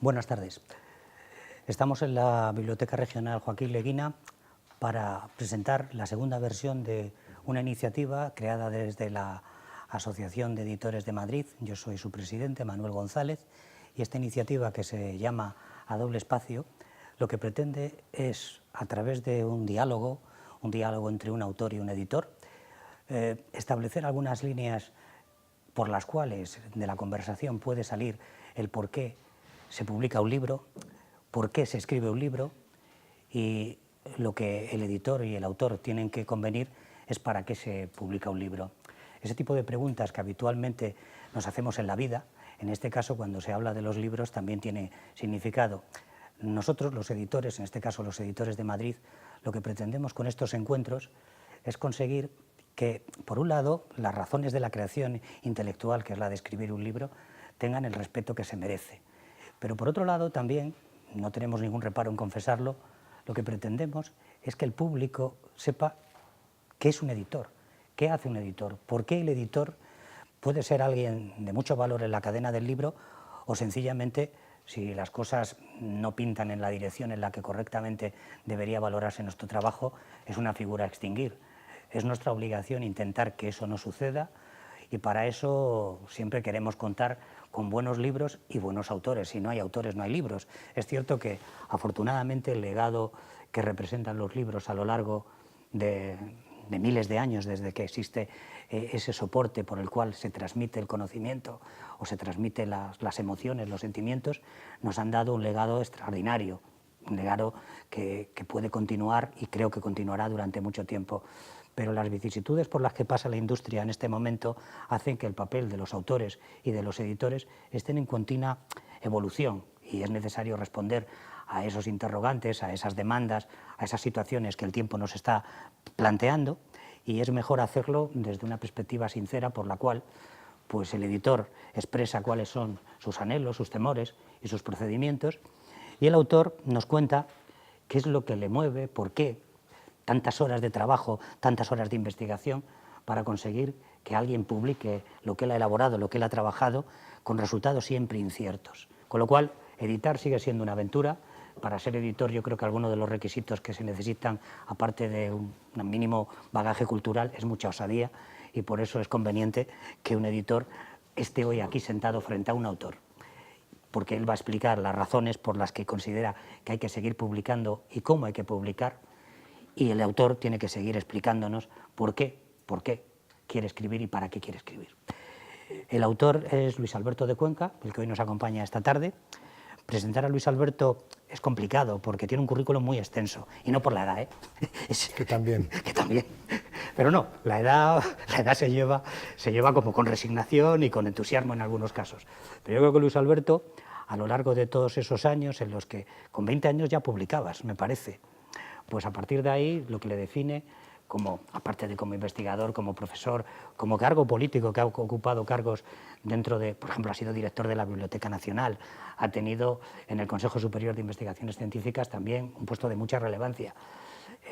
Buenas tardes. Estamos en la Biblioteca Regional Joaquín Leguina para presentar la segunda versión de una iniciativa creada desde la Asociación de Editores de Madrid. Yo soy su presidente, Manuel González, y esta iniciativa, que se llama A Doble Espacio, lo que pretende es, a través de un diálogo entre un autor y un editor, establecer algunas líneas por las cuales de la conversación puede salir el por qué se publica un libro, por qué se escribe un libro, y lo que el editor y el autor tienen que convenir es para qué se publica un libro. Ese tipo de preguntas que habitualmente nos hacemos en la vida, en este caso cuando se habla de los libros, también tiene significado. Nosotros, los editores, en este caso los editores de Madrid, lo que pretendemos con estos encuentros es conseguir que, por un lado, las razones de la creación intelectual, que es la de escribir un libro, tengan el respeto que se merece. Pero por otro lado también, no tenemos ningún reparo en confesarlo, lo que pretendemos es que el público sepa qué es un editor, qué hace un editor, por qué el editor puede ser alguien de mucho valor en la cadena del libro, o sencillamente, si las cosas no pintan en la dirección en la que correctamente debería valorarse nuestro trabajo, es una figura a extinguir. Es nuestra obligación intentar que eso no suceda, y para eso siempre queremos contar con buenos libros y buenos autores. Si no hay autores, no hay libros. Es cierto que, afortunadamente, el legado que representan los libros a lo largo de miles de años, desde que existe ese soporte por el cual se transmite el conocimiento o se transmiten las emociones, los sentimientos, nos han dado un legado extraordinario, un legado que puede continuar, y creo que continuará durante mucho tiempo. Pero las vicisitudes por las que pasa la industria en este momento hacen que el papel de los autores y de los editores estén en continua evolución, y es necesario responder a esos interrogantes, a esas demandas, a esas situaciones que el tiempo nos está planteando, y es mejor hacerlo desde una perspectiva sincera, por la cual pues el editor expresa cuáles son sus anhelos, sus temores y sus procedimientos, y el autor nos cuenta qué es lo que le mueve, por qué tantas horas de trabajo, tantas horas de investigación para conseguir que alguien publique lo que él ha elaborado, lo que él ha trabajado, con resultados siempre inciertos. Con lo cual, editar sigue siendo una aventura. Para ser editor, yo creo que algunos de los requisitos que se necesitan, aparte de un mínimo bagaje cultural, es mucha osadía, y por eso es conveniente que un editor esté hoy aquí sentado frente a un autor, porque él va a explicar las razones por las que considera que hay que seguir publicando y cómo hay que publicar, y el autor tiene que seguir explicándonos por qué quiere escribir y para qué quiere escribir. El autor es Luis Alberto de Cuenca, el que hoy nos acompaña esta tarde. Presentar a Luis Alberto es complicado porque tiene un currículum muy extenso, y no por la edad, ¿eh? Que también. Que también. Pero no, la edad se lleva como con resignación y con entusiasmo en algunos casos. Pero yo creo que Luis Alberto, a lo largo de todos esos años en los que con 20 años ya publicabas, me parece, pues a partir de ahí lo que le define, como, aparte de como investigador, como profesor, como cargo político, que ha ocupado cargos dentro de, por ejemplo, ha sido director de la Biblioteca Nacional, ha tenido en el Consejo Superior de Investigaciones Científicas también un puesto de mucha relevancia,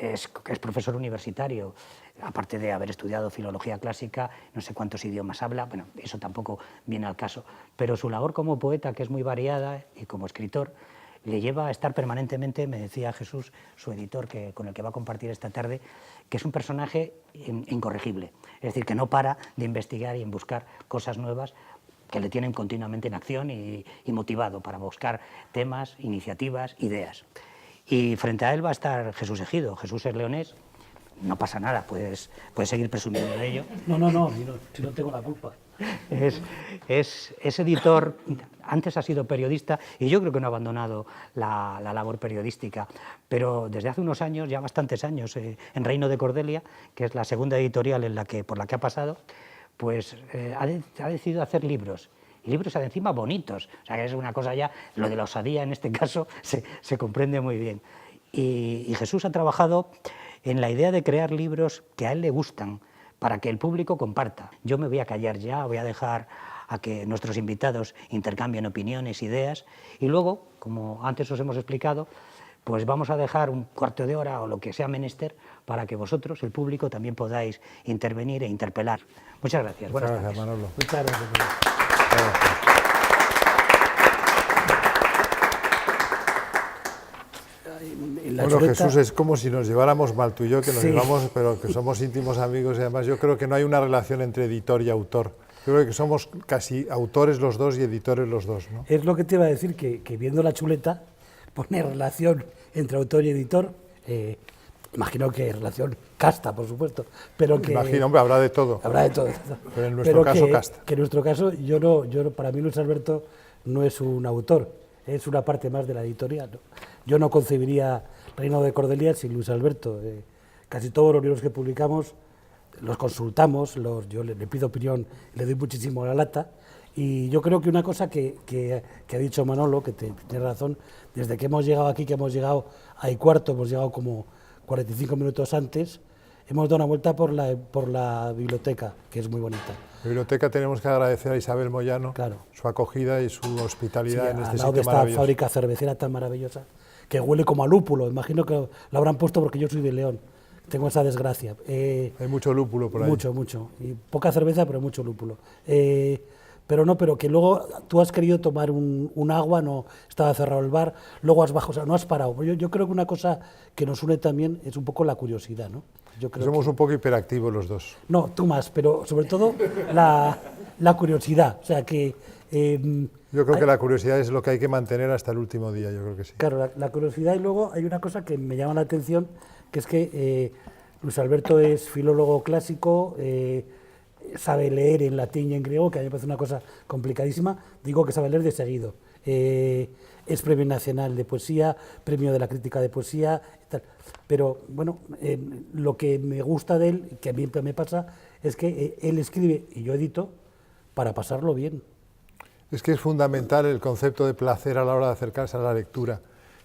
es profesor universitario, aparte de haber estudiado filología clásica, no sé cuántos idiomas habla, bueno, eso tampoco viene al caso, pero su labor como poeta, que es muy variada, y como escritor, le lleva a estar permanentemente, me decía Jesús, su editor, con el que va a compartir esta tarde, que es un personaje incorregible, es decir, que no para de investigar y en buscar cosas nuevas que le tienen continuamente en acción y motivado para buscar temas, iniciativas, ideas. Y frente a él va a estar Jesús Ejido. Jesús es leonés, no pasa nada, puedes seguir presumiendo de ello. No, si no tengo la culpa. Es editor, antes ha sido periodista, y yo creo que no ha abandonado la labor periodística, pero desde hace unos años, ya bastantes años, en Reino de Cordelia, que es la segunda editorial por la que ha pasado, pues ha decidido hacer libros. Y libros encima bonitos, o sea que es una cosa ya, lo de la osadía en este caso se comprende muy bien. Y Jesús ha trabajado en la idea de crear libros que a él le gustan, para que el público comparta. Yo me voy a callar ya, voy a dejar a que nuestros invitados intercambien opiniones, ideas, y luego, como antes os hemos explicado, pues vamos a dejar un cuarto de hora o lo que sea menester para que vosotros, el público, también podáis intervenir e interpelar. Muchas gracias. Buenas tardes. Manolo. Muchas gracias. Gracias. La bueno, chuleta... Jesús, es como si nos lleváramos mal tú y yo, que nos Sí. llevamos, pero que somos íntimos amigos, y además yo creo que no hay una relación entre editor y autor. Yo creo que somos casi autores los dos y editores los dos, ¿no? Es lo que te iba a decir, que viendo la chuleta, pone relación entre autor y editor, imagino que relación casta, por supuesto, pero que... Imagino, hombre, habrá de todo. Habrá de todo. Pero en nuestro caso, casta. Que en nuestro caso, para mí Luis Alberto no es un autor, es una parte más de la editorial, ¿no? Yo no concebiría Reino de Cordelia sin Luis Alberto. Casi todos los libros que publicamos los consultamos, yo le pido opinión, le doy muchísimo la lata, y yo creo que una cosa que ha dicho Manolo, que tiene razón, desde que hemos llegado aquí, que hemos llegado a y cuarto, hemos llegado como 45 minutos antes, hemos dado una vuelta por la biblioteca, que es muy bonita. La biblioteca tenemos que agradecer a Isabel Moyano, Claro. su acogida y su hospitalidad Sí, en este al lado de sitio esta maravilloso. fábrica cervecera tan maravillosa, que huele como a lúpulo, imagino que lo habrán puesto porque yo soy de León, tengo esa desgracia. Hay mucho lúpulo por ahí. Mucho, y poca cerveza, pero mucho lúpulo. Pero que luego tú has querido tomar un agua, no estaba cerrado el bar, luego has bajado, o sea, no has parado. Yo creo que una cosa que nos une también es un poco la curiosidad, ¿no? Yo creo Somos un poco hiperactivos los dos. No, tú más, pero sobre todo la curiosidad, o sea que... Yo creo que la curiosidad es lo que hay que mantener hasta el último día, yo creo que sí. Claro, la curiosidad, y luego hay una cosa que me llama la atención, que es que Luis Alberto es filólogo clásico, sabe leer en latín y en griego, que a mí me parece una cosa complicadísima, digo que sabe leer de seguido. Es Premio Nacional de Poesía, Premio de la Crítica de Poesía, y tal. Pero bueno, lo que me gusta de él, que a mí me pasa, es que él escribe y yo edito para pasarlo bien. Es que es fundamental el concepto de placer a la hora de acercarse a la lectura.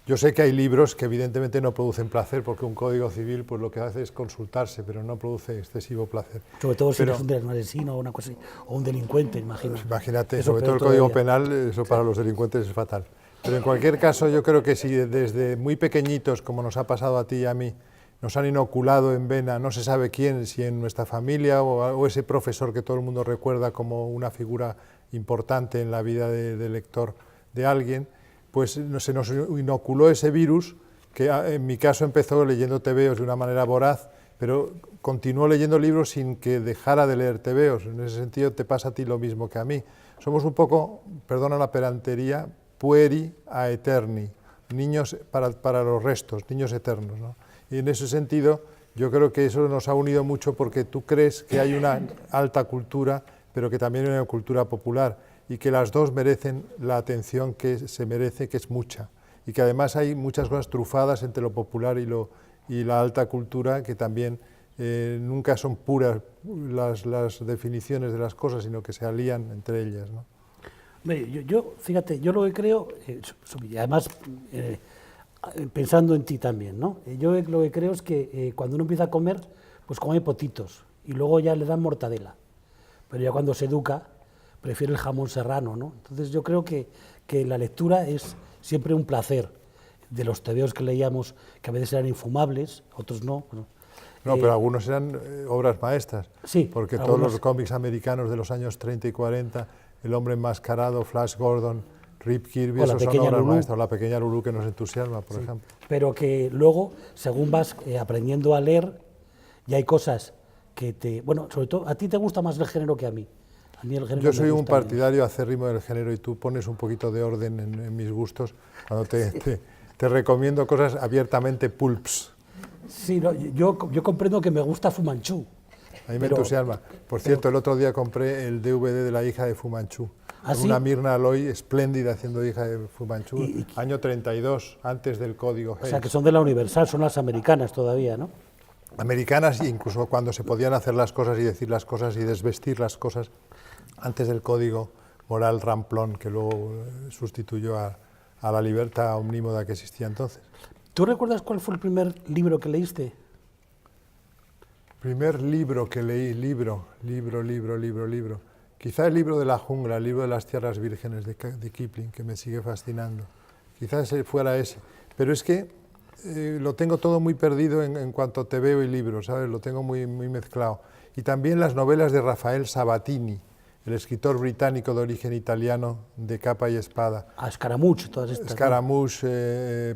Yo sé que hay libros que evidentemente no producen placer, porque un código civil pues lo que hace es consultarse, pero no produce excesivo placer. Sobre todo si eres un asesino o una cosa así, o un delincuente, imagino. Imagínate, Eso sobre todo el todavía. Código Penal, eso para los delincuentes es fatal. Pero en cualquier caso, yo creo que si desde muy pequeñitos, como nos ha pasado a ti y a mí, nos han inoculado en vena, no se sabe quién, si en nuestra familia o ese profesor que todo el mundo recuerda como una figura importante en la vida de lector de alguien, pues se nos inoculó ese virus, que en mi caso empezó leyendo tebeos de una manera voraz, pero continuó leyendo libros sin que dejara de leer tebeos. En ese sentido te pasa a ti lo mismo que a mí. Somos un poco, perdona la pedantería, pueri a eterni, niños para los restos, niños eternos, ¿no? Y en ese sentido yo creo que eso nos ha unido mucho, porque tú crees que hay una alta cultura, pero que también hay una cultura popular, y que las dos merecen la atención que se merece, que es mucha, y que además hay muchas cosas trufadas entre lo popular y la alta cultura, que también nunca son puras las definiciones de las cosas, sino que se alían entre ellas, ¿no? Fíjate, yo lo que creo, y además pensando en ti también, ¿no? Yo lo que creo es que cuando uno empieza a comer, pues come potitos, y luego ya le dan mortadela, pero ya cuando se educa, prefiere el jamón serrano, ¿no? Entonces yo creo que la lectura es siempre un placer. De los tebeos que leíamos, que a veces eran infumables, otros no. No, pero algunos eran obras maestras, sí, porque algunos... todos los cómics americanos de los años 30 y 40, El hombre enmascarado, Flash Gordon, Rip Kirby, esos son obras maestras, La pequeña Lulú, que nos entusiasma, por ejemplo. Pero que luego, según vas aprendiendo a leer, ya hay cosas que te... Bueno, sobre todo, a ti te gusta más el género que a mí. Yo soy un partidario acérrimo del género, y tú pones un poquito de orden en mis gustos cuando te recomiendo cosas abiertamente pulps. Sí, no, yo comprendo que me gusta Fu Manchu. A mí me entusiasma. Por cierto, el otro día compré el DVD de la hija de Fu Manchu. ¿Ah, sí? Una Mirna Aloy espléndida haciendo hija de Fu Manchu, año 32, antes del código Hays. O sea, que son de la Universal, son las americanas todavía, ¿no? Americanas, incluso cuando se podían hacer las cosas y decir las cosas y desvestir las cosas antes del código moral ramplón, que luego sustituyó a la libertad omnímoda que existía entonces. ¿Tú recuerdas cuál fue el primer libro que leíste? Primer libro que leí, libro. Quizá el libro de la jungla, el libro de las tierras vírgenes de Kipling, que me sigue fascinando. Quizás fuera ese. Pero es que lo tengo todo muy perdido en cuanto te veo y libros, ¿sabes? Lo tengo muy mezclado. Y también las novelas de Rafael Sabatini, el escritor británico de origen italiano, de capa y espada. A Scaramouche, todas estas. Scaramouche,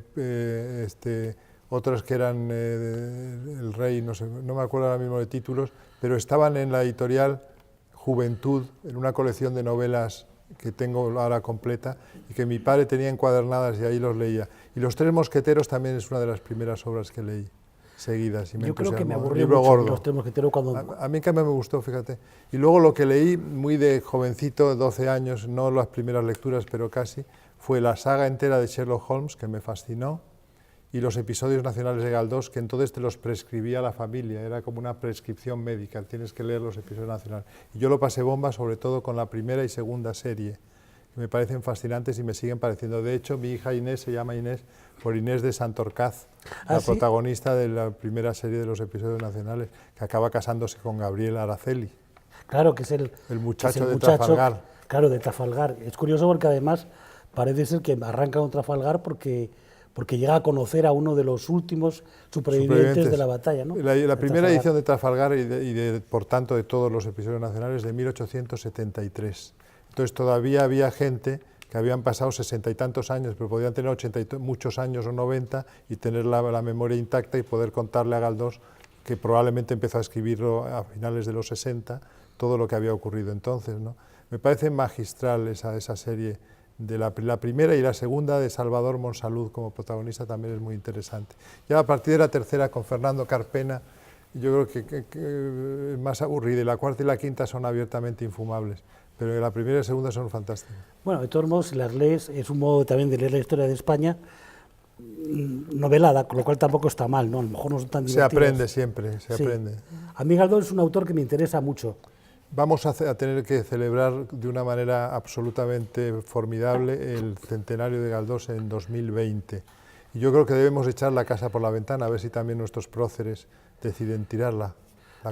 otros que eran El Rey, no sé, no me acuerdo ahora mismo de títulos, pero estaban en la editorial Juventud, en una colección de novelas que tengo ahora completa y que mi padre tenía encuadernadas y ahí los leía. Y Los Tres Mosqueteros también es una de las primeras obras que leí seguidas. Y me Yo creo que me entusiasmó. aburrió Libro mucho gordo. Los Tres Mosqueteros cuando... A mí en cambio me gustó, fíjate. Y luego lo que leí muy de jovencito, 12 años, no las primeras lecturas, pero casi, fue la saga entera de Sherlock Holmes, que me fascinó, y los episodios nacionales de Galdós, que entonces te los prescribía la familia, era como una prescripción médica, tienes que leer los episodios nacionales. Y yo lo pasé bomba, sobre todo con la primera y segunda serie, que me parecen fascinantes y me siguen pareciendo. De hecho, mi hija Inés se llama Inés por Inés de Santorcaz, la ¿sí? protagonista de la primera serie de los episodios nacionales, que acaba casándose con Gabriel Araceli. Claro, que es el muchacho de Trafalgar. Claro, de Trafalgar. Es curioso porque además parece ser que arranca con Trafalgar porque llega a conocer a uno de los últimos supervivientes de la batalla, ¿no? La primera edición de Trafalgar por tanto, de todos los episodios nacionales de 1873. Entonces todavía había gente que habían pasado 60 y tantos años, pero podían tener 80 muchos años o 90 y tener la memoria intacta y poder contarle a Galdós, que probablemente empezó a escribirlo a finales de los 60, todo lo que había ocurrido entonces, ¿no? Me parece magistral esa serie. De la primera y la segunda de Salvador Monsalud como protagonista también es muy interesante. Ya a partir de la tercera con Fernando Carpena, yo creo que es más aburrida, y la cuarta y la quinta son abiertamente infumables, pero la primera y la segunda son fantásticas. Bueno, de todos modos, si las lees, es un modo también de leer la historia de España novelada, con lo cual tampoco está mal, ¿no? A lo mejor no son tan divertidas. Se aprende siempre, se aprende. A mí Galdós es un autor que me interesa mucho. Vamos a tener que celebrar de una manera absolutamente formidable el centenario de Galdós en 2020. Y yo creo que debemos echar la casa por la ventana, a ver si también nuestros próceres deciden tirar la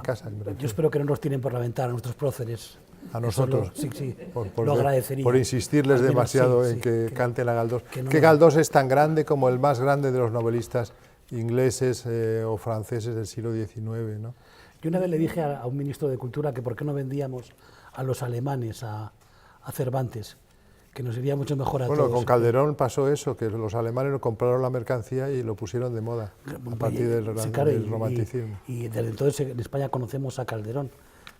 casa. Yo espero que no nos tiren por la ventana nuestros próceres. A nosotros, sí, lo agradecería. Por insistirles demasiado en que canten a Galdós. Que Galdós es tan grande como el más grande de los novelistas ingleses o franceses del siglo XIX, ¿no? Yo una vez le dije a un ministro de Cultura que por qué no vendíamos a los alemanes a Cervantes, que nos iría mucho mejor a todos. Bueno, con Calderón pasó eso, que los alemanes compraron la mercancía y lo pusieron de moda a partir del romanticismo. Y desde entonces en España conocemos a Calderón.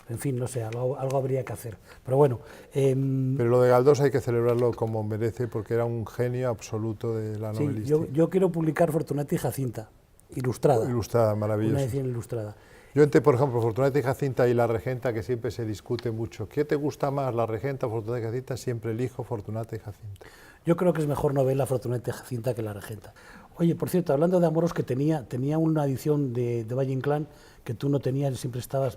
En fin, no sé, algo habría que hacer. Pero bueno... Pero lo de Galdós hay que celebrarlo como merece, porque era un genio absoluto de la novelística. Yo quiero publicar Fortunata y Jacinta, ilustrada. Ilustrada, maravillosa. Una edición ilustrada. Yo entre, por ejemplo, Fortunata y Jacinta y La Regenta, que siempre se discute mucho. ¿Qué te gusta más, La Regenta o Fortunata y Jacinta? Siempre elijo Fortunata y Jacinta. Yo creo que es mejor novela Fortunata y Jacinta que La Regenta. Oye, por cierto, hablando de Amoros, que tenía una edición de Valle Inclán que tú no tenías y siempre estabas...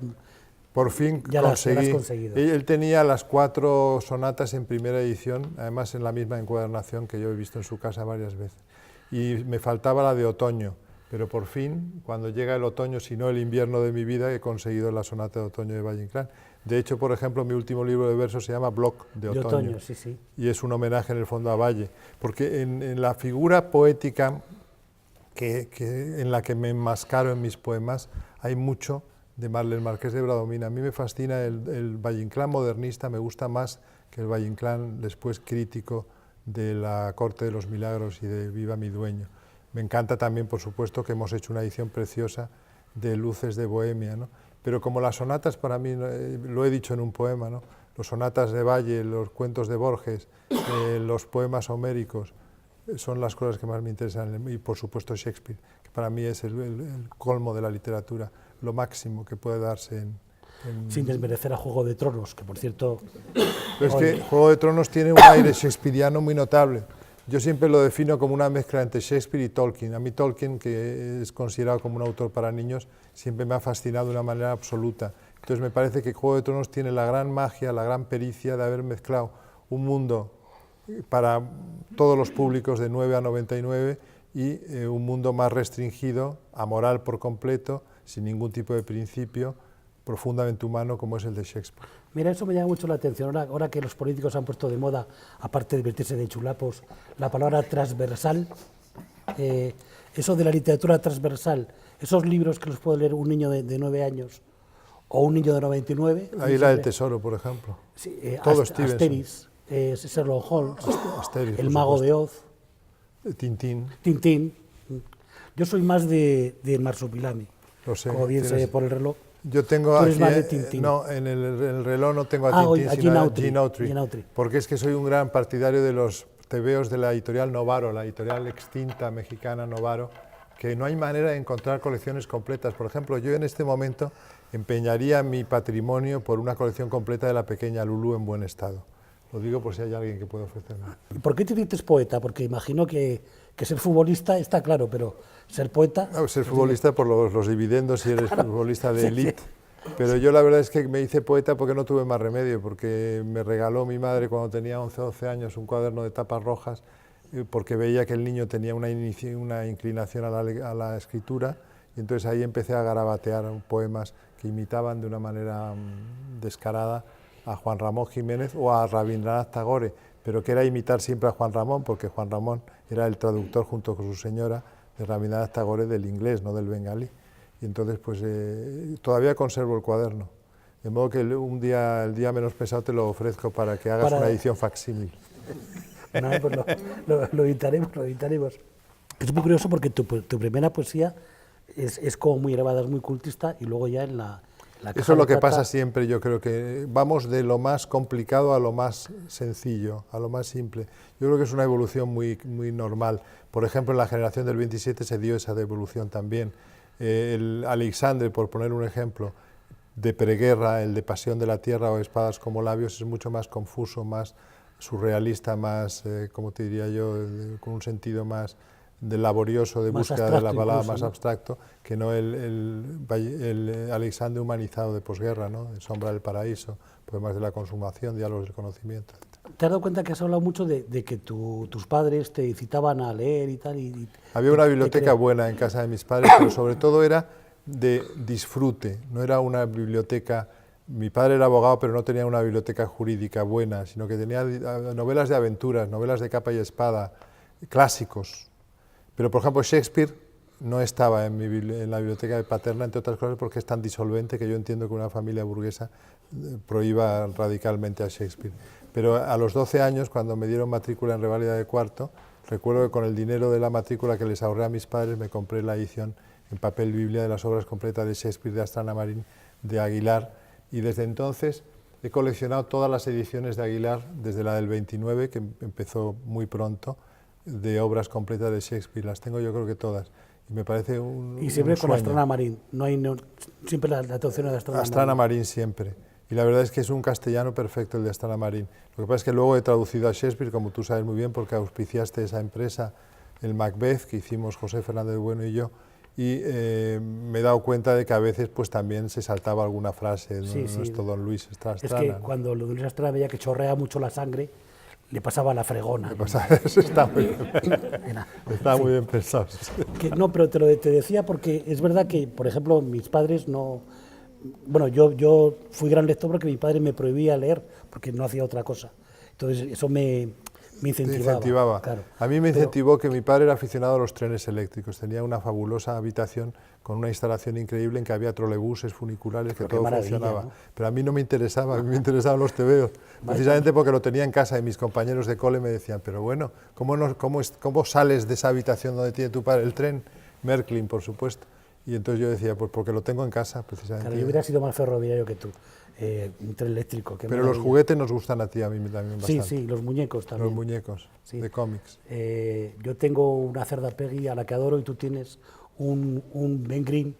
Por fin ya conseguí. Las has conseguido. Él tenía las 4 sonatas en primera edición, además en la misma encuadernación que yo he visto en su casa varias veces. Y me faltaba la de otoño. Pero por fin, cuando llega el otoño, si no el invierno de mi vida, he conseguido la sonata de otoño de Valle Inclán. De hecho, por ejemplo, mi último libro de versos se llama Bloc de otoño. Sí, sí. Y es un homenaje en el fondo a Valle. Porque en la figura poética en la que me enmascaro en mis poemas, hay mucho de Marlene Marqués de Bradomín. A mí me fascina el Valle Inclán modernista, me gusta más que el Valle Inclán después crítico de la Corte de los Milagros y de Viva mi dueño. Me encanta también, por supuesto, que hemos hecho una edición preciosa de Luces de Bohemia, ¿no? Pero como las sonatas para mí, lo he dicho en un poema, ¿no? Los sonatas de Valle, los cuentos de Borges, los poemas homéricos, son las cosas que más me interesan, y por supuesto Shakespeare, que para mí es el colmo de la literatura, lo máximo que puede darse Sin desmerecer a Juego de Tronos, que por cierto... Pero es que Juego de Tronos tiene un aire shakespeariano muy notable. Yo siempre lo defino como una mezcla entre Shakespeare y Tolkien. A mí Tolkien, que es considerado como un autor para niños, siempre me ha fascinado de una manera absoluta. Entonces me parece que Juego de Tronos tiene la gran magia, la gran pericia de haber mezclado un mundo para todos los públicos de 9 a 99 y un mundo más restringido, amoral por completo, sin ningún tipo de principio, profundamente humano como es el de Shakespeare. Mira, eso me llama mucho la atención, ahora que los políticos han puesto de moda, aparte de divertirse de chulapos, la palabra transversal, eso de la literatura transversal, esos libros que los puede leer un niño de 9 años o un niño de 99. Ahí la del Tesoro, por ejemplo. Sí, todo Stevenson. Asterix, Sherlock Holmes, Asterix, El Mago de Oz, Tintín. Tintín. Yo soy más de Marsupilami, Lo sé, como bien se ve por el reloj. Yo tengo Tú eres aquí, más de Tintín. no, en el reloj no tengo a Ah, Tintín, a sino Jean a Autry, Jean Autry, Jean Autry. porque es que soy un gran partidario de los tebeos de la editorial Novaro, la editorial extinta mexicana Novaro, que no hay manera de encontrar colecciones completas. Por ejemplo, yo en este momento empeñaría mi patrimonio por una colección completa de la pequeña Lulú en buen estado. Lo digo por si hay alguien que pueda ofrecerme. ¿Y por qué te dices poeta? Porque imagino que ser futbolista está claro, pero ser poeta... No, ser futbolista por los dividendos si eres futbolista de élite. Pero yo la verdad es que me hice poeta porque no tuve más remedio, porque me regaló mi madre cuando tenía 11 o 12 años un cuaderno de tapas rojas, porque veía que el niño tenía una inclinación a la escritura, y entonces ahí empecé a garabatear poemas que imitaban de una manera descarada a Juan Ramón Jiménez o a Rabindranath Tagore, pero que era imitar siempre a Juan Ramón, porque Juan Ramón era el traductor junto con su señora de Rabindranath Tagore del inglés, no del bengalí. Y entonces, pues todavía conservo el cuaderno. De modo que el día menos pesado te lo ofrezco para que hagas una edición facsímil. No, pues lo editaremos, lo editaremos. Es muy curioso porque tu primera poesía es como muy elevada, es muy cultista, y luego ya en la Caja Eso es lo de que Plata... pasa siempre, yo creo que vamos de lo más complicado a lo más sencillo, a lo más simple. Yo creo que es una evolución muy normal. Por ejemplo, en la generación del 27 se dio esa evolución también. El Alexandre, por poner un ejemplo, de preguerra, el de Pasión de la Tierra o Espadas como labios, es mucho más confuso, más surrealista, más, ¿cómo te diría yo?, con un sentido más de laborioso, de búsqueda de la palabra, más abstracto, que no el Alexandre humanizado de posguerra, ¿no?, de Sombra del Paraíso, poemas de la consumación, diálogos del conocimiento, etc. ¿Te has dado cuenta que has hablado mucho de que tus padres te incitaban a leer y tal? Había una biblioteca buena en casa de mis padres, pero sobre todo era de disfrute, no era una biblioteca... Mi padre era abogado, pero no tenía una biblioteca jurídica buena, sino que tenía novelas de aventuras, novelas de capa y espada, clásicos. Pero, por ejemplo, Shakespeare no estaba en la biblioteca paterna, entre otras cosas, porque es tan disolvente que yo entiendo que una familia burguesa prohíba radicalmente a Shakespeare. Pero a los 12 años, cuando me dieron matrícula en reválida de cuarto, recuerdo que con el dinero de la matrícula que les ahorré a mis padres, me compré la edición en papel Biblia de las obras completas de Shakespeare de Astrana Marín de Aguilar, y desde entonces he coleccionado todas las ediciones de Aguilar, desde la del 29, que empezó muy pronto, de obras completas de Shakespeare. Las tengo yo creo que todas. Y me parece y siempre un con sueño. Astrana Marín, siempre la traducción de Astrana Marín. Astrana Marín siempre. Y la verdad es que es un castellano perfecto el de Astrana Marín. Lo que pasa es que luego he traducido a Shakespeare, como tú sabes muy bien, porque auspiciaste esa empresa, el Macbeth, que hicimos José Fernández Bueno y yo, y me he dado cuenta de que a veces pues también se saltaba alguna frase, Sí, no es todo Don Luis Astrana. Es que cuando Don Luis Astrana veía que chorrea mucho la sangre, le pasaba la fregona. Eso está muy bien, está muy bien pensado. No, pero te decía porque es verdad que, por ejemplo, mis padres no... Bueno, yo fui gran lector porque mi padre me prohibía leer, porque no hacía otra cosa. Entonces eso me incentivaba. Claro. A mí me incentivó que mi padre era aficionado a los trenes eléctricos, tenía una fabulosa habitación con una instalación increíble en que había trolebuses, funiculares, que todo funcionaba. ¿No? Pero a mí no me interesaba, a mí me interesaban los tebeos, precisamente porque lo tenía en casa y mis compañeros de cole me decían, pero bueno, ¿cómo sales de esa habitación donde tiene tu padre el tren? Märklin, por supuesto. Y entonces yo decía, pues porque lo tengo en casa, precisamente. Claro, yo hubiera sido más ferroviario que tú, un tren eléctrico. Pero los juguetes nos gustan a ti, a mí también bastante. Sí, los muñecos también. Los muñecos, sí, de cómics. Yo tengo una cerda Peggy a la que adoro y tú tienes un Ben Green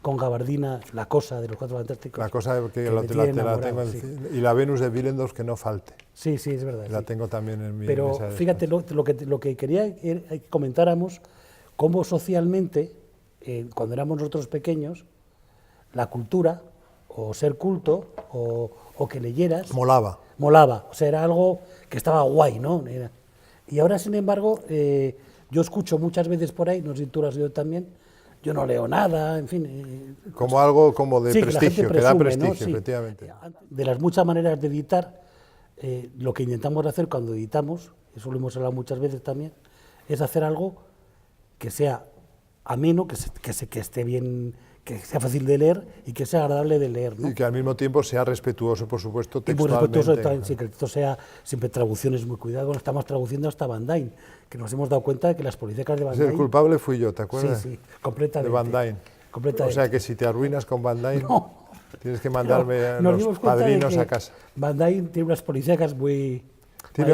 con gabardina, la cosa de los Cuatro Fantásticos. La cosa que la tengo y la Venus de Willendorf que no falte. Sí, es verdad. La tengo también en mi Pero mesa de fíjate, lo que quería que comentáramos, cómo socialmente, cuando éramos nosotros pequeños, la cultura, o ser culto, o que leyeras... Molaba. O sea, era algo que estaba guay, ¿no? Y ahora, sin embargo, yo escucho muchas veces por ahí, no sé si tú lo has oído también, yo no leo nada, en fin... como algo como de prestigio, que da prestigio, ¿no? Sí. Efectivamente. De las muchas maneras de editar, lo que intentamos hacer cuando editamos, eso lo hemos hablado muchas veces también, es hacer algo que sea ameno, que esté bien, que sea fácil de leer y que sea agradable de leer, ¿no? Y que al mismo tiempo sea respetuoso, por supuesto, Y muy textualmente. respetuoso también, sí, que esto sea siempre traducciones muy cuidadas. Estamos traduciendo hasta Van Dyne, que nos hemos dado cuenta de que las policíacas de Van El Dyne... culpable fui yo, ¿te acuerdas? Sí, sí, completamente. De Van Dyne. Completamente. O sea que si te arruinas con Van Dyne, No. tienes que mandarme a Nos los dimos cuenta de padrinos que a casa. Van Dyne tiene unas policíacas muy...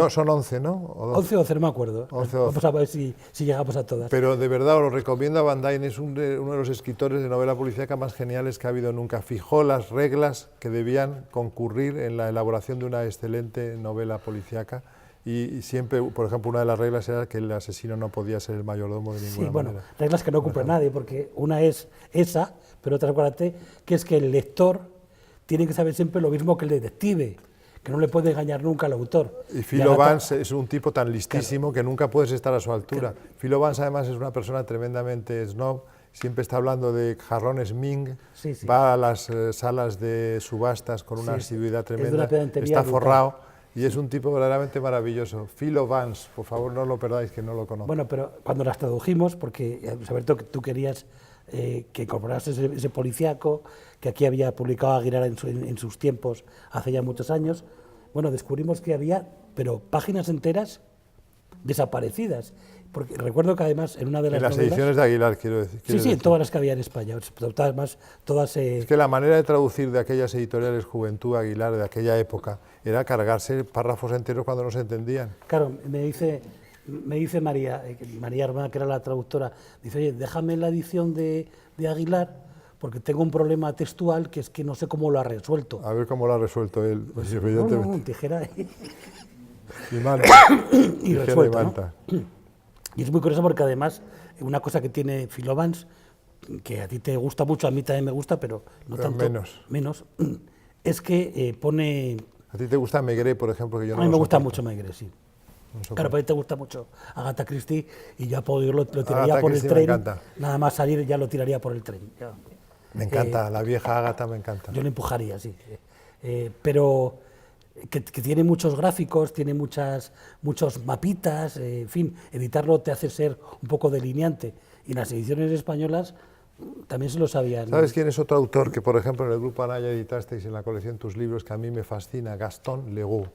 Son 11, ¿no? O 11 o 12, no me acuerdo. 11 o 12. Vamos a ver si llegamos a todas. Pero de verdad os lo recomiendo a Van Dyne, es uno de los escritores de novela policíaca más geniales que ha habido nunca. Fijó las reglas que debían concurrir en la elaboración de una excelente novela policíaca y siempre, por ejemplo, una de las reglas era que el asesino no podía ser el mayordomo de ninguna Sí, bueno, manera. reglas que no cumple nadie, porque una es esa, pero otra, acuérdate, que es que el lector tiene que saber siempre lo mismo que el detective, que no le puede engañar nunca al autor. Y Philo Vance es un tipo tan listísimo que nunca puedes estar a su altura. Philo Vance además es una persona tremendamente snob, siempre está hablando de jarrones Ming, Sí, sí. va a las salas de subastas con una asiduidad es de tremenda, una pedantería está brutal. forrado y es un tipo verdaderamente maravilloso. Philo Vance, por favor no lo perdáis, que no lo conozco. Bueno, pero cuando las tradujimos, porque Alberto, que tú querías que incorporase ese policíaco, que aquí había publicado Aguilar en sus tiempos, hace ya muchos años, bueno, descubrimos que había, pero páginas enteras desaparecidas. Porque recuerdo que además en una de las En las novelas, ediciones de Aguilar, quiero decir. sí, en todas las que había en España, además todas... Es que la manera de traducir de aquellas editoriales Juventud Aguilar de aquella época era cargarse párrafos enteros cuando no se entendían. Claro, me dice María, María Hermana, que era la traductora, dice, oye, déjame la edición de Aguilar, porque tengo un problema textual que es que no sé cómo lo ha resuelto. A ver cómo lo ha resuelto él, pues, No, evidentemente. tijera Y manta. y Tijera resuelto, y ¿no? manta. Y es muy curioso porque además, una cosa que tiene Philo Vance, que a ti te gusta mucho, a mí también me gusta, pero no Pero tanto, menos. es que pone... ¿A ti te gusta Maigret, por ejemplo? Que yo A no mí lo me gusta soporto? mucho Maigret, sí. No soporto. Claro, pero a ti te gusta mucho Agatha Christie y yo lo tiraría Agatha por el Christie me tren, encanta. nada más salir ya lo tiraría por el tren. Ya. Me encanta, la vieja Agatha me encanta. Yo le empujaría, sí. Pero que tiene muchos gráficos, tiene muchos mapitas, en fin, editarlo te hace ser un poco delineante. Y las ediciones españolas también se lo sabían. ¿Sabes quién es otro autor que, por ejemplo, en el Grupo Anaya editasteis en la colección tus libros que a mí me fascina? Gastón Legoux.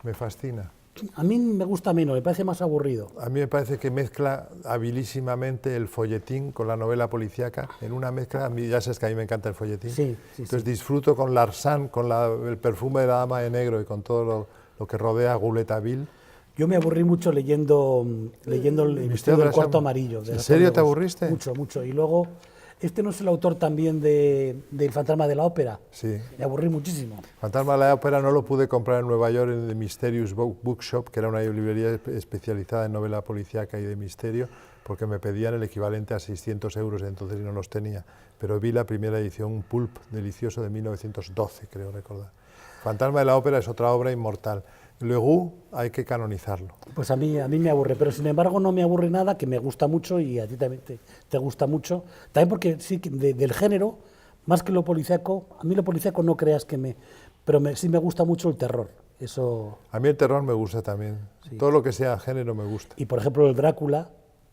Me fascina. A mí me gusta menos, me parece más aburrido. A mí me parece que mezcla habilísimamente el folletín con la novela policíaca, en una mezcla, a mí, ya sabes que a mí me encanta el folletín, Sí, entonces disfruto con Larsan, con el perfume de la dama de negro y con todo lo que rodea a Goulet-Aville. Yo me aburrí mucho leyendo el misterio del cuarto amarillo. ¿En serio te aburriste? Mucho. Y luego, ¿este no es el autor también del Fantasma de la Ópera? Sí. Me aburrí muchísimo. Fantasma de la Ópera no lo pude comprar en Nueva York en The Mysterious Bookshop, que era una librería especializada en novela policíaca y de misterio, porque me pedían el equivalente a 600 euros entonces y no los tenía. Pero vi la primera edición, un pulp delicioso de 1912, creo recordar. Fantasma de la Ópera es otra obra inmortal. Legoux hay que canonizarlo. Pues a mí me aburre, pero sin embargo no me aburre nada, que me gusta mucho y a ti también te gusta mucho. También porque sí, del género, más que lo policíaco, a mí lo policíaco no creas que me... Pero sí me gusta mucho el terror, eso... A mí el terror me gusta también. Sí. Todo lo que sea género me gusta. Y por ejemplo el Drácula,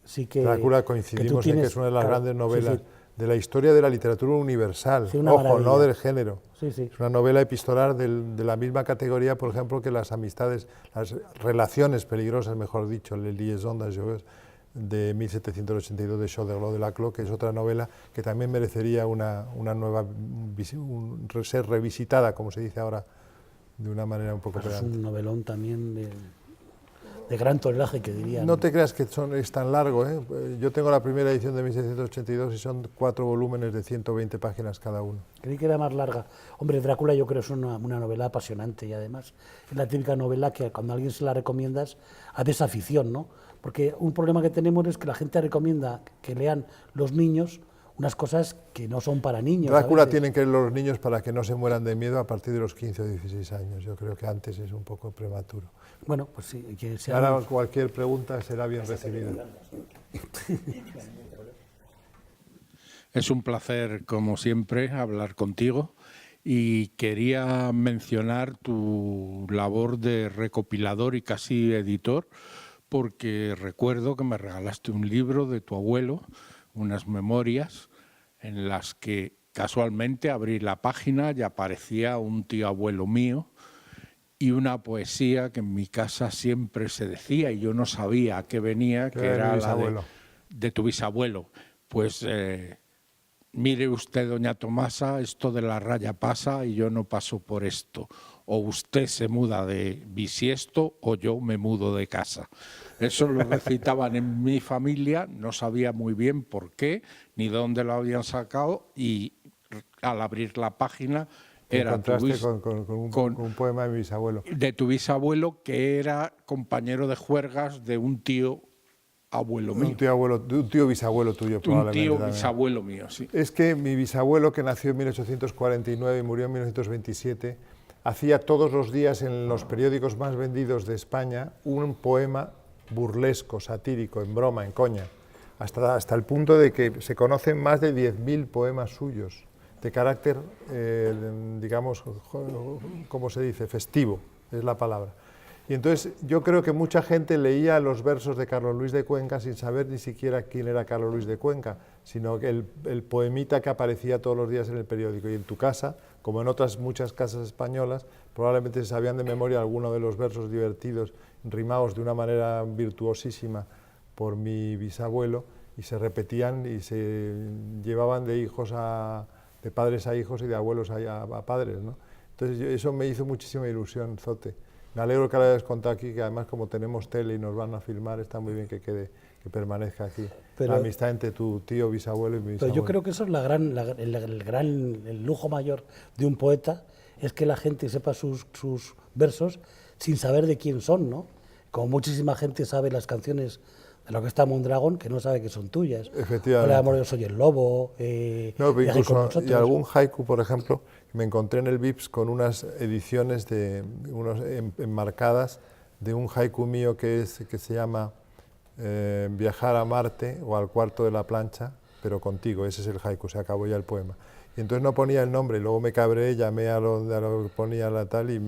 sí que... Drácula coincidimos en que es una de las claro, grandes novelas sí. de la historia de la literatura universal. Sí, una Ojo, maravilla. no del género. Sí. Es una novela epistolar de la misma categoría, por ejemplo, que las amistades, las relaciones peligrosas, mejor dicho, Les Liaisons dangereuses, de 1782 de Choderlos de Laclos, que es otra novela que también merecería una nueva, ser revisitada, como se dice ahora, de una manera un poco Pues es pedante. un novelón también de gran tonelaje, que dirían. No te creas que es tan largo, ¿eh? Yo tengo la primera edición de 1682 y son 4 volúmenes de 120 páginas cada uno. Creí que era más larga. Hombre, Drácula yo creo que es una novela apasionante y además es la típica novela que cuando a alguien se la recomiendas haces afición, ¿no? Porque un problema que tenemos es que la gente recomienda que lean los niños unas cosas que no son para niños. Drácula tienen que leer los niños para que no se mueran de miedo a partir de los 15 o 16 años. Yo creo que antes es un poco prematuro. Bueno, pues sí. Que sea Ahora cualquier pregunta será bien recibida. Es un placer, como siempre, hablar contigo y quería mencionar tu labor de recopilador y casi editor, porque recuerdo que me regalaste un libro de tu abuelo, unas memorias, en las que casualmente abrí la página y aparecía un tío abuelo mío y una poesía que en mi casa siempre se decía y yo no sabía a qué venía, que era la de tu bisabuelo. Pues mire usted, doña Tomasa, esto de la raya pasa y yo no paso por esto. O usted se muda de bisiesto o yo me mudo de casa. Eso lo recitaban en mi familia, no sabía muy bien por qué ni dónde lo habían sacado y al abrir la página era con un poema de mi bisabuelo. De tu bisabuelo, que era compañero de juergas de un tío abuelo mío. Un tío bisabuelo tuyo, probablemente. Un tío bisabuelo mío, sí. Es que mi bisabuelo, que nació en 1849 y murió en 1927, hacía todos los días en los periódicos más vendidos de España un poema burlesco, satírico, en broma, en coña, hasta el punto de que se conocen más de 10.000 poemas suyos, de carácter, digamos, ¿cómo se dice?, festivo, es la palabra. Y entonces yo creo que mucha gente leía los versos de Carlos Luis de Cuenca sin saber ni siquiera quién era Carlos Luis de Cuenca, sino que el poemita que aparecía todos los días en el periódico. Y en tu casa, como en otras muchas casas españolas, probablemente se sabían de memoria algunos de los versos divertidos, rimados de una manera virtuosísima por mi bisabuelo, y se repetían y se llevaban de padres a hijos y de abuelos a padres, ¿no? Entonces eso me hizo muchísima ilusión, Zote. Me alegro que lo hayas contado aquí, que además como tenemos tele y nos van a filmar, está muy bien que permanezca aquí. Pero, la amistad entre tu tío bisabuelo y mi bisabuelo. Pero yo creo que eso es el lujo mayor de un poeta, es que la gente sepa sus versos sin saber de quién son, ¿no? Como muchísima gente sabe las canciones de lo que está Mondragón, que no sabe que son tuyas. Efectivamente. Hola, amor, yo soy el lobo. No, pero incluso, y algún haiku, por ejemplo, me encontré en el Vips con unas ediciones enmarcadas de un haiku mío que se llama Viajar a Marte o al cuarto de la plancha, pero contigo. Ese es el haiku, se acabó ya el poema. Y entonces no ponía el nombre, y luego me cabré, llamé a lo que ponía la tal y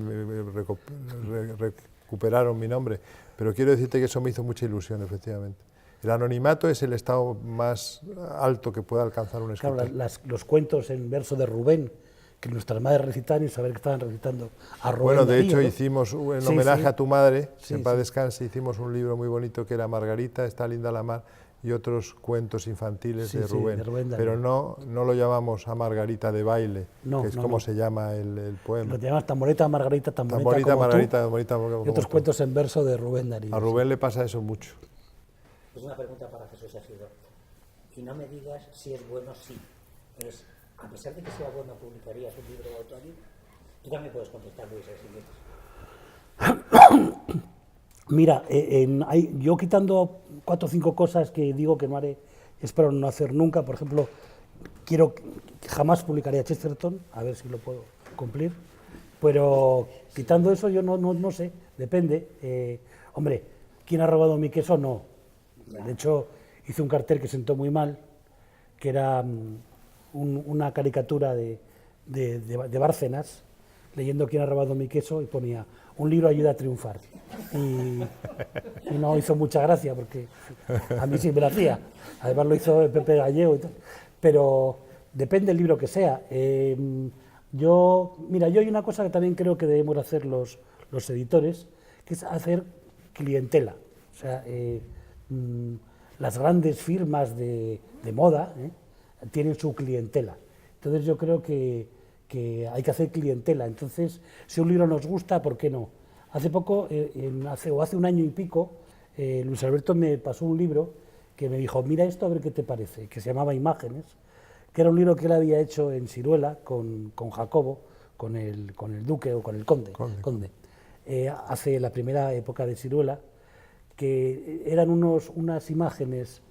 recuperaron mi nombre. Pero quiero decirte que eso me hizo mucha ilusión, efectivamente. El anonimato es el estado más alto que puede alcanzar un escritor. Claro, los cuentos en verso de Rubén, que nuestras madres recitan y saber que estaban recitando a Rubén. Bueno, de hecho, ¿no? hicimos, en homenaje a tu madre, en paz descanse, hicimos un libro muy bonito que era Margarita, está linda la mar, y otros cuentos infantiles de Rubén. De Rubén pero no lo llamamos a Margarita de baile, que es como se llama el poema. Lo llamamos Tamboreta, Margarita, Tamborita, Margarita, y otros cuentos en verso de Rubén Darío. A Rubén le pasa eso mucho. Es una pregunta para Jesús Ejido. Y no me digas si es bueno, sí. Es, a pesar de que sea bueno, ¿publicarías un libro o otro libro? Tú también puedes contestar, Luis, si quieres. Mira, yo quitando 4 o 5 cosas que digo que no haré, espero no hacer nunca. Por ejemplo, jamás publicaría Chesterton, a ver si lo puedo cumplir. Pero quitando eso, yo no sé, depende. Hombre, ¿quién ha robado mi queso? No. De hecho, hice un cartel que sentó muy mal, que era una caricatura de Bárcenas, leyendo quién ha robado mi queso, y ponía: un libro ayuda a triunfar. Y no hizo mucha gracia, porque a mí sí me lo hacía. Además lo hizo Pepe Gallego y tal. Pero depende del libro que sea. Yo hay una cosa que también creo que debemos hacer los editores, que es hacer clientela. O sea, las grandes firmas de moda tienen su clientela. Entonces yo creo que hay que hacer clientela. Entonces, si un libro nos gusta, ¿por qué no? Hace poco, hace un año y pico, Luis Alberto me pasó un libro que me dijo: mira esto a ver qué te parece, que se llamaba Imágenes, que era un libro que él había hecho en Siruela con Jacobo, con el duque o con el conde. Hace la primera época de Siruela, que eran unas imágenes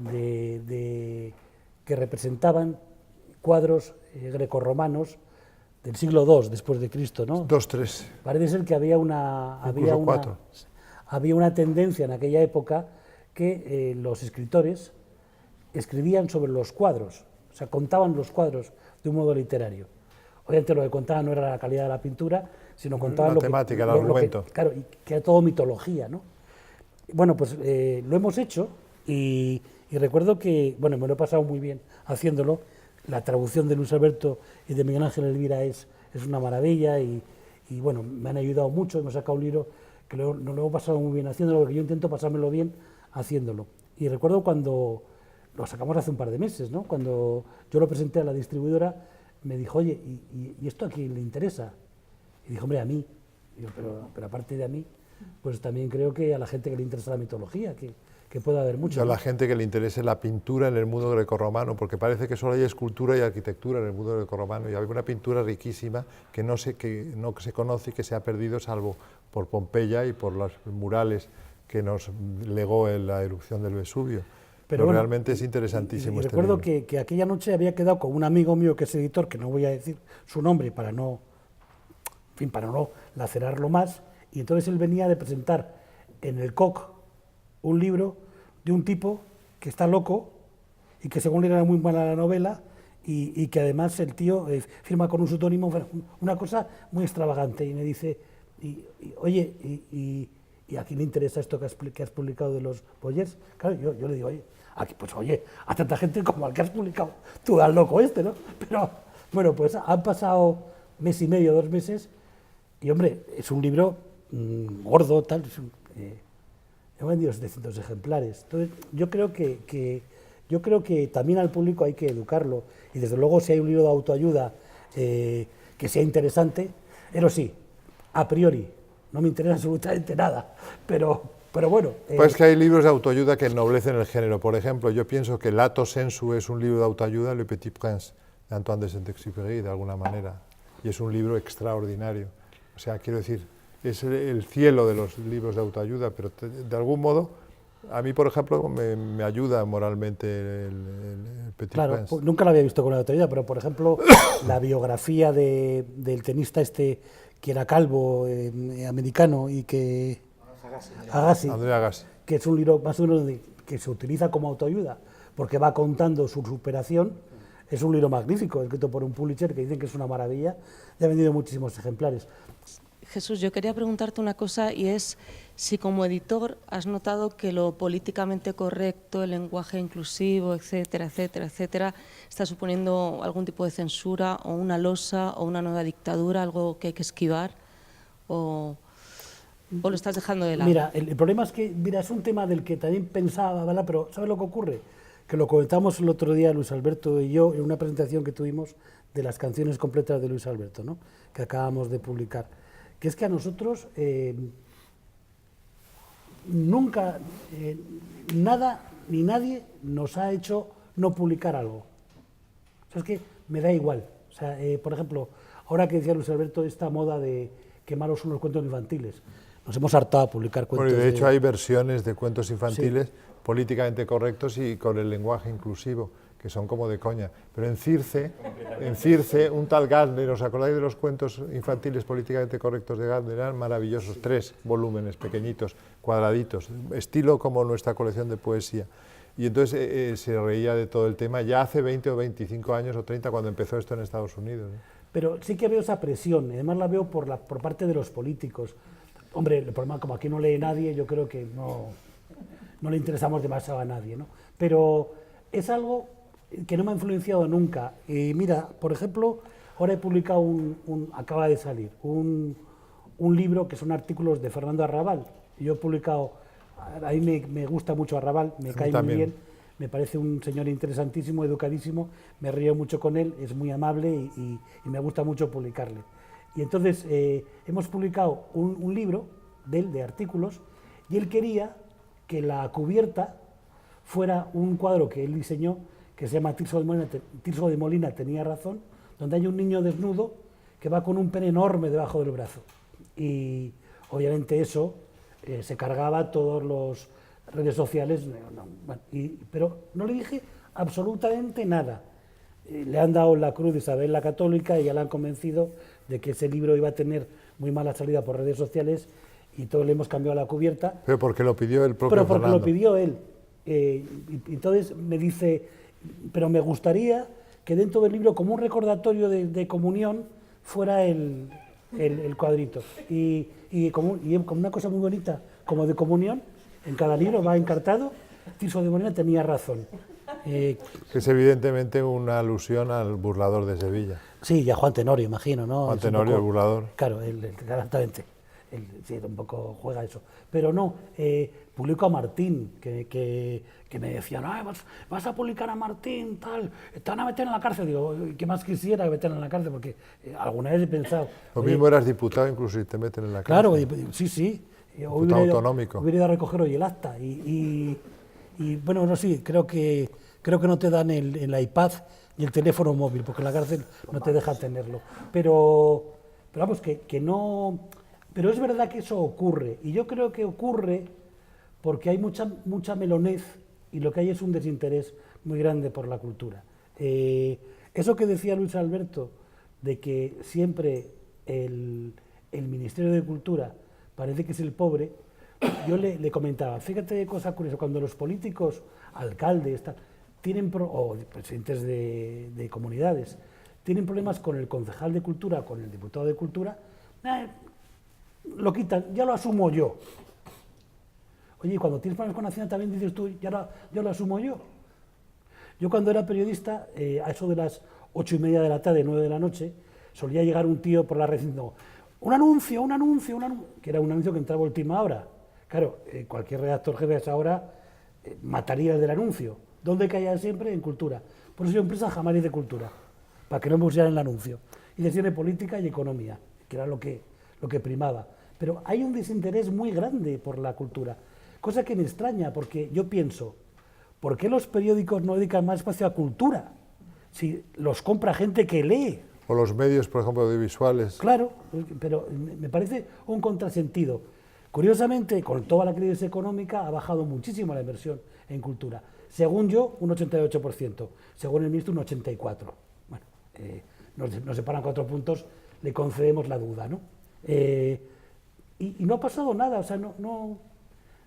que representaban cuadros grecorromanos del siglo II después de Cristo, ¿no? 2-3. Parece ser que había una tendencia en aquella época que los escritores escribían sobre los cuadros, o sea, contaban los cuadros de un modo literario. Obviamente lo que contaban no era la calidad de la pintura, sino contaban la temática, el argumento. Claro, y que era todo mitología, ¿no? Bueno, pues lo hemos hecho y recuerdo que, bueno, me lo he pasado muy bien haciéndolo, la traducción de Luis Alberto y de Miguel Ángel Elvira es una maravilla y bueno, me han ayudado mucho, hemos sacado un libro que nos lo hemos pasado muy bien haciéndolo, porque yo intento pasármelo bien haciéndolo. Y recuerdo cuando lo sacamos hace un par de meses, ¿no? Cuando yo lo presenté a la distribuidora, me dijo, oye, ¿y esto a quién le interesa? Y dijo, hombre, a mí. Y yo, pero aparte de a mí, pues también creo que a la gente que le interesa la mitología, que puede haber mucho. Y a la gente que le interese la pintura en el mundo grecorromano, porque parece que solo hay escultura y arquitectura en el mundo grecorromano, y hay una pintura riquísima que no se conoce y que se ha perdido, salvo por Pompeya y por los murales que nos legó en la erupción del Vesubio. Pero bueno, realmente es interesantísimo. Y recuerdo que aquella noche había quedado con un amigo mío que es editor, que no voy a decir su nombre para no lacerarlo más, y entonces él venía de presentar en el COC un libro de un tipo que está loco y que según era muy mala la novela y que además el tío firma con un seudónimo, una cosa muy extravagante, y me dice, oye, ¿y a quién le interesa esto que has publicado de los Boyers? Claro, yo le digo, oye, pues oye, a tanta gente como al que has publicado tú, al loco este, ¿no? Pero bueno, pues han pasado mes y medio, 2 meses, y hombre, es un libro gordo, tal, he vendido 700 ejemplares. Entonces, yo creo que también al público hay que educarlo, y desde luego si hay un libro de autoayuda que sea interesante, eso sí, a priori, no me interesa absolutamente nada, pero bueno. Pues que hay libros de autoayuda que ennoblecen el género. Por ejemplo, yo pienso que Lato Sensu es un libro de autoayuda, Le Petit Prince, de Antoine de Saint-Exupéry, de alguna manera, y es un libro extraordinario. O sea, quiero decir, es el cielo de los libros de autoayuda, pero de algún modo, a mí, por ejemplo, me ayuda moralmente el Petit Prince. Claro, nunca lo había visto con la autoayuda, pero por ejemplo, la biografía del tenista que era calvo, americano, y que... Agassi, André Agassi. Que es un libro más o menos que se utiliza como autoayuda, porque va contando su superación. Es un libro magnífico, escrito por un Pulitzer, que dicen que es una maravilla, y ha vendido muchísimos ejemplares. Jesús, yo quería preguntarte una cosa, y es si como editor has notado que lo políticamente correcto, el lenguaje inclusivo, etcétera, etcétera, etcétera, está suponiendo algún tipo de censura o una losa o una nueva dictadura, algo que hay que esquivar, o lo estás dejando de lado. Mira, el problema es que, es un tema del que también pensaba, ¿verdad? Pero ¿sabes lo que ocurre? Que lo comentamos el otro día Luis Alberto y yo en una presentación que tuvimos de las canciones completas de Luis Alberto, ¿no? Que acabamos de publicar. Que es que a nosotros nunca, nada ni nadie nos ha hecho no publicar algo. O sea, es que me da igual. O sea, por ejemplo, ahora que decía Luis Alberto, esta moda de que malos son los cuentos infantiles. Nos hemos hartado a publicar cuentos. Bueno, y de hecho hay versiones de cuentos infantiles políticamente correctos y con el lenguaje inclusivo, que son como de coña. Pero en Circe, un tal Gardner, ¿os acordáis de los cuentos infantiles políticamente correctos de Gardner? Eran maravillosos, 3 volúmenes pequeñitos, cuadraditos, estilo como nuestra colección de poesía. Y entonces se reía de todo el tema ya hace 20 o 25 años o 30 cuando empezó esto en Estados Unidos, ¿no? Pero sí que veo esa presión, además la veo por parte de los políticos. Hombre, el problema, como aquí no lee nadie, yo creo que no le interesamos demasiado a nadie, ¿no? Pero es algo que no me ha influenciado nunca. Y mira, por ejemplo, ahora he publicado acaba de salir, un libro que son artículos de Fernando Arrabal. Yo he publicado, a mí me gusta mucho Arrabal, me cae muy bien, me parece un señor interesantísimo, educadísimo, me río mucho con él, es muy amable y me gusta mucho publicarle. Y entonces hemos publicado un libro de él, de artículos, y él quería que la cubierta fuera un cuadro que él diseñó, que se llama Tirso de Molina tenía razón, donde hay un niño desnudo que va con un pene enorme debajo del brazo. Y obviamente eso se cargaba todas las redes sociales, pero no le dije absolutamente nada. Le han dado la cruz de Isabel la Católica y ya la han convencido de que ese libro iba a tener muy mala salida por redes sociales y todos le hemos cambiado la cubierta. Pero porque lo pidió el propio Pero porque Fernando. lo pidió él. Entonces me dice, pero me gustaría que dentro del libro, como un recordatorio de comunión, fuera el cuadrito. Y como una cosa muy bonita, como de comunión, en cada libro va encartado, Tirso de Molina tenía razón. Que es evidentemente una alusión al burlador de Sevilla. Sí, y a Juan Tenorio, imagino, ¿no? Juan Es un Tenorio, poco- el burlador. Claro, exactamente. Sí, un poco juega eso. Pero no, publico a Martín, que me decían, "Ay, vas a publicar a Martín, tal, te van a meter en la cárcel". Digo, ¿qué más quisiera que meterla en la cárcel? Porque alguna vez he pensado... Lo oye, mismo eras diputado, incluso, y te meten en la claro, cárcel. sí. Diputado autonómico. Hubiera ido a recoger hoy el acta. Y bueno, no, sí, creo que no te dan el iPad ni el teléfono móvil, porque en la cárcel no te deja tenerlo. Pero vamos, que no... Pero es verdad que eso ocurre, y yo creo que ocurre porque hay mucha melonez y lo que hay es un desinterés muy grande por la cultura. Eso que decía Luis Alberto, de que siempre el Ministerio de Cultura parece que es el pobre, yo le comentaba, fíjate qué cosa curiosa, cuando los políticos, alcaldes, o presidentes de comunidades, tienen problemas con el concejal de cultura, con el diputado de cultura, lo quitan, ya lo asumo yo. Oye, y cuando tienes problemas con Hacienda también dices tú, ya lo asumo yo. Yo cuando era periodista, a eso de las 8:30 de la tarde, 9 de la noche, solía llegar un tío por la red diciendo, un anuncio, que era un anuncio que entraba a última hora. Claro, cualquier redactor jefe a esa hora mataría el del anuncio. ¿Dónde caía siempre? En cultura. Por eso yo empresa jamás hice cultura, para que no me pusieran el anuncio. Y decía de política y economía, que era lo que primaba. Pero hay un desinterés muy grande por la cultura, cosa que me extraña, porque yo pienso, ¿por qué los periódicos no dedican más espacio a cultura? Si los compra gente que lee. O los medios, por ejemplo, audiovisuales. Claro, pero me parece un contrasentido. Curiosamente, con toda la crisis económica, ha bajado muchísimo la inversión en cultura. Según yo, un 88%. Según el ministro, un 84%. Bueno, nos separan 4 puntos, le concedemos la duda, ¿no? Y no ha pasado nada, o sea,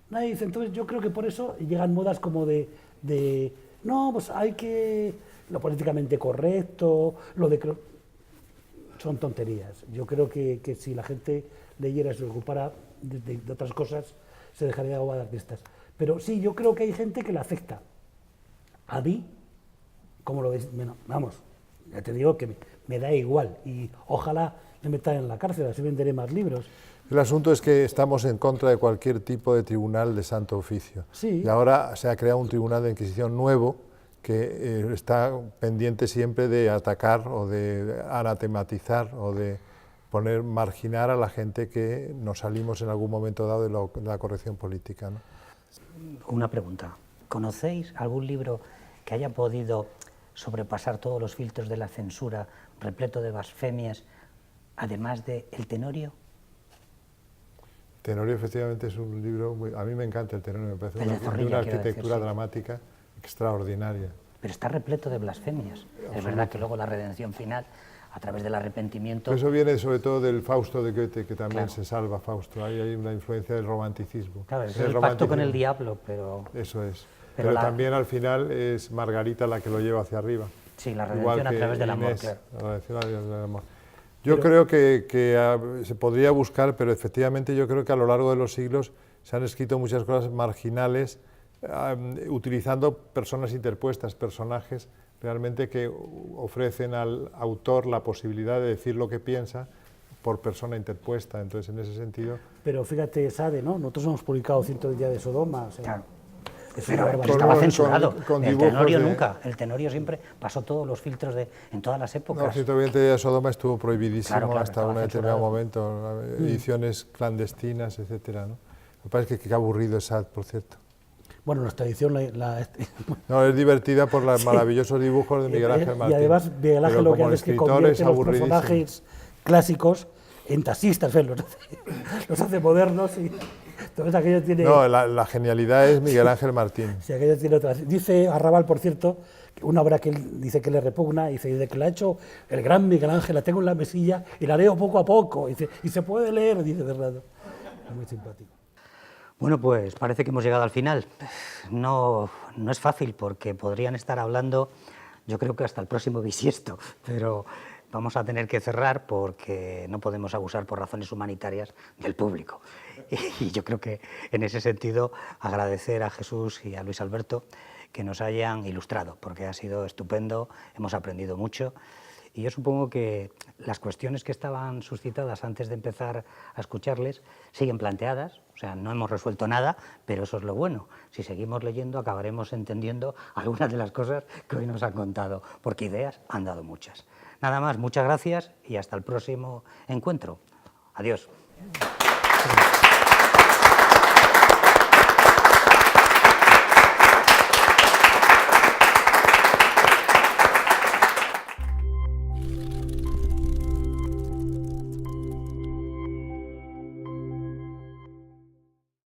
nadie dice. Entonces yo creo que por eso llegan modas como no, pues hay que, lo políticamente correcto, son tonterías. Yo creo que si la gente leyera y se ocupara de otras cosas, se dejaría de dar pistas. Pero sí, yo creo que hay gente que la afecta. A mí, como lo ves, bueno, vamos, ya te digo que me da igual, y ojalá me metan en la cárcel, así venderé más libros. El asunto es que estamos en contra de cualquier tipo de tribunal de santo oficio. Sí. Y ahora se ha creado un tribunal de Inquisición nuevo que está pendiente siempre de atacar o de anatematizar o de marginar a la gente que nos salimos en algún momento dado de la corrección política, ¿no? Una pregunta. ¿Conocéis algún libro que haya podido sobrepasar todos los filtros de la censura, repleto de blasfemias, además de El Tenorio? Tenorio efectivamente es un libro, a mí me encanta el Tenorio, me parece El de de Zorrilla, una quiero arquitectura decir, sí. dramática extraordinaria. Pero está repleto de blasfemias. Es verdad que luego la redención final, a través del arrepentimiento... Pero eso viene sobre todo del Fausto de Goethe, que también Claro. se salva Fausto. Ahí hay una influencia del romanticismo. Claro, es El el pacto con el romanticismo. diablo, pero... Eso es. Pero Pero la- también al final es Margarita la que lo lleva hacia arriba. Sí, la Igual redención a que través del amor, Inés, claro. la redención a través del amor. Yo creo que se podría buscar, pero efectivamente yo creo que a lo largo de los siglos se han escrito muchas cosas marginales, utilizando personas interpuestas, personajes realmente que ofrecen al autor la posibilidad de decir lo que piensa por persona interpuesta. Entonces, en ese sentido... Pero fíjate, Sade, ¿no? Nosotros hemos publicado 100 días de Sodoma. O sea, Claro. es Pero una barbaridad. estaba con- censurado. con El dibujos Tenorio de- nunca. El Tenorio siempre pasó todos los filtros en todas las No, épocas. 120 días de Sodoma estuvo prohibidísimo Claro, hasta estaba un determinado censurado. momento, ediciones clandestinas, etcétera, ¿no? Me parece que qué aburrido es Sad, por cierto. Bueno, nuestra edición No, es divertida por los maravillosos dibujos de Miguel Ángel Martín. Y además Miguel Ángel pero lo que como hace es que escritor convierte los aburridísimo. personajes clásicos en taxistas, ¿ves? Los hace modernos y entonces aquello tiene... No, la genialidad es Miguel Ángel Martín. Sí, aquello tiene otras. Dice Arrabal, por cierto, que una obra que él dice que le repugna, dice que la ha hecho el gran Miguel Ángel, la tengo en la mesilla y la leo poco a poco, dice, y se puede leer, dice Bernardo. Es muy simpático. Bueno, pues parece que hemos llegado al final. No es fácil porque podrían estar hablando, yo creo que hasta el próximo bisiesto, pero vamos a tener que cerrar porque no podemos abusar por razones humanitarias del público. Y yo creo que en ese sentido agradecer a Jesús y a Luis Alberto que nos hayan ilustrado, porque ha sido estupendo, hemos aprendido mucho. Y yo supongo que las cuestiones que estaban suscitadas antes de empezar a escucharles siguen planteadas, o sea, no hemos resuelto nada, pero eso es lo bueno. Si seguimos leyendo acabaremos entendiendo algunas de las cosas que hoy nos han contado, porque ideas han dado muchas. Nada más, muchas gracias y hasta el próximo encuentro. Adiós.